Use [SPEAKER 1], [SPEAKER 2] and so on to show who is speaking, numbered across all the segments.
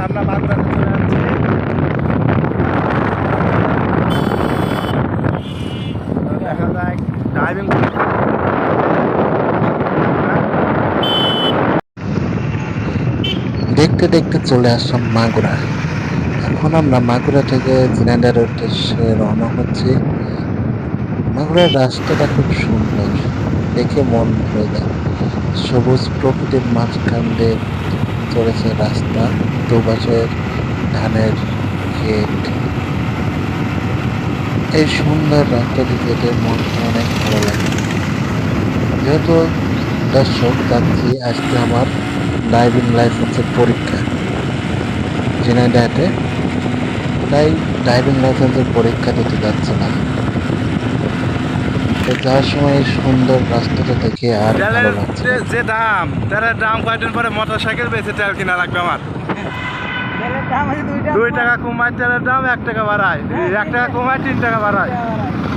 [SPEAKER 1] আমরা বাগদাতে চলে যাচ্ছি। দেখা যায় ড্রাইভিং
[SPEAKER 2] দেখতে দেখতে চলে আসলাম মাগুরা। এখন আমরা মাগুরা থেকে ঝিনাইদহের উদ্দেশ্যে রওনা হচ্ছি। মাগুরার রাস্তাটা খুব সুন্দর, দেখে মন ভরে যায়। সবুজ প্রকৃতির মাঝখান দিয়ে চলেছে রাস্তা, দুপাশে ধানের ক্ষেত। এই সুন্দর রাস্তাটি যেতে মনটা অনেক ভালো লাগে। যেহেতু দর্শক যাচ্ছি, আজকে আমার ড্রাইভিং লাইসেন্সের পরীক্ষা ঝিনাইদহে, তাই ড্রাইভিং লাইসেন্সের পরীক্ষা দিতে যাচ্ছিলাম। তো যাওয়ার সময় এই সুন্দর রাস্তাটা দেখে আর ভালো
[SPEAKER 1] তেলের
[SPEAKER 2] লাগছে।
[SPEAKER 1] যে দাম, তেলের দাম কয়েকদিন পরে মোটর সাইকেল বেশি তেল কিনা লাগবে আমার। 2 টাকা কমায় তেলের দাম 1 টাকা বাড়ায়, 1 টাকা কমায় 3 টাকা বাড়ায়।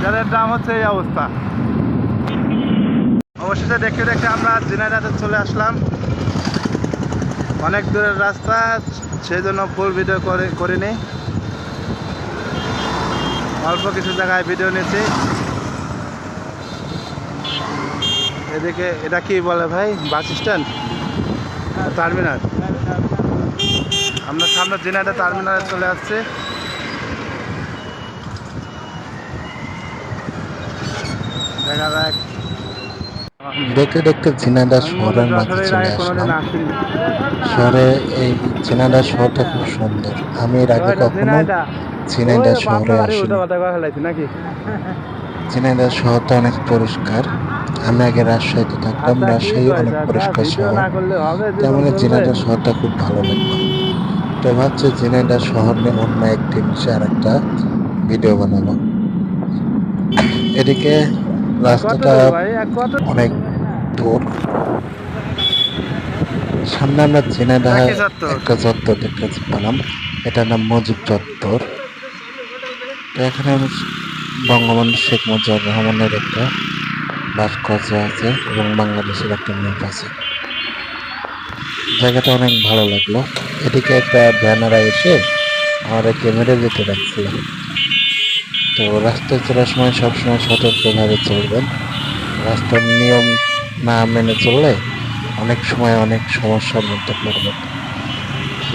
[SPEAKER 1] তেলের দাম হচ্ছে এই অবস্থা। অবশেষে দেখতে দেখতে আমরা ঝিনাইদহে চলে আসলাম। অনেক দূরের রাস্তা, সেই জন্য ফুল ভিডিও করিনি, অল্প কিছু জায়গায় ভিডিও নিয়েছি। এদিকে এটা কি বলে ভাই, বাস স্ট্যান্ড, টার্মিনাল। আমরা সামনে ঝিনাইদহ টার্মিনালে চলে আসছি। দেখা যাক।
[SPEAKER 2] দেখতে দেখতে ঝিনাইদহ শহরের মাঝে চলে আসলাম। শহরে এই ঝিনাইদহ শহরটা খুব সুন্দর। আমি এর আগে কখনো ঝিনাইদহ শহরে আসিনি।
[SPEAKER 1] নাকি
[SPEAKER 2] ঝিনাইদহ শহরটা অনেক পরিষ্কার। আমি আগে রাজশাহীতে থাকতাম, রাজশাহী অনেক পরিষ্কার শহর, তেমন ঝিনাইদহ শহরটা খুব ভালো লাগলো। তো ভাবছি ঝিনাইদহ শহর নিয়ে অন্য একদিন আর একটা ভিডিও বানাবো। এদিকে রাস্তাটা অনেক দূর। সামনে আমরা ঝিনাইদহ একটা চত্বর দেখতে পেলাম, এটার নাম মুজিব চত্বর। তো এখানে বঙ্গবন্ধু শেখ মুজিবুর রহমানের একটা ভাস্কর্য আছে এবং বাংলাদেশের একটা ম্যাপ আছে। জায়গাটা অনেক ভালো লাগলো। এদিকে একটা ব্যানার এসে আমার ক্যামেরা যেতে রাখছিল। তো রাস্তায় চলার সময় সবসময় সতর্কভাবে চলবেন। রাস্তার নিয়ম না মেনে চললে অনেক সময় অনেক সমস্যার মধ্যে পড়বেন।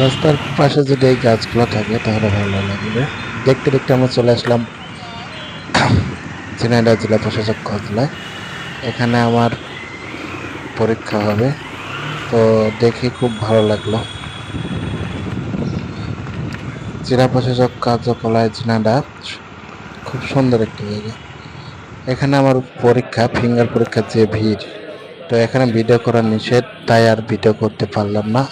[SPEAKER 2] রাস্তার পাশে যদি এই গাছগুলো থাকে তাহলে ভালো লাগবে। দেখতে দেখতে আমরা চলে আসলাম ঝিনাইদহ জেলা প্রশাসক কার্যালয়। এখানে আমার পরীক্ষা হবে, তো দেখে খুব ভালো লাগলো। জেলা প্রশাসক কার্যালয় ঝিনাইদহ খুব সুন্দর একটা জায়গা। এখানে আমার পরীক্ষা, ফিঙ্গার পরীক্ষার যে ভিড়, তো এখানে ভিডিও করা নিষেধ, তাই আর ভিডিও করতে পারলাম না।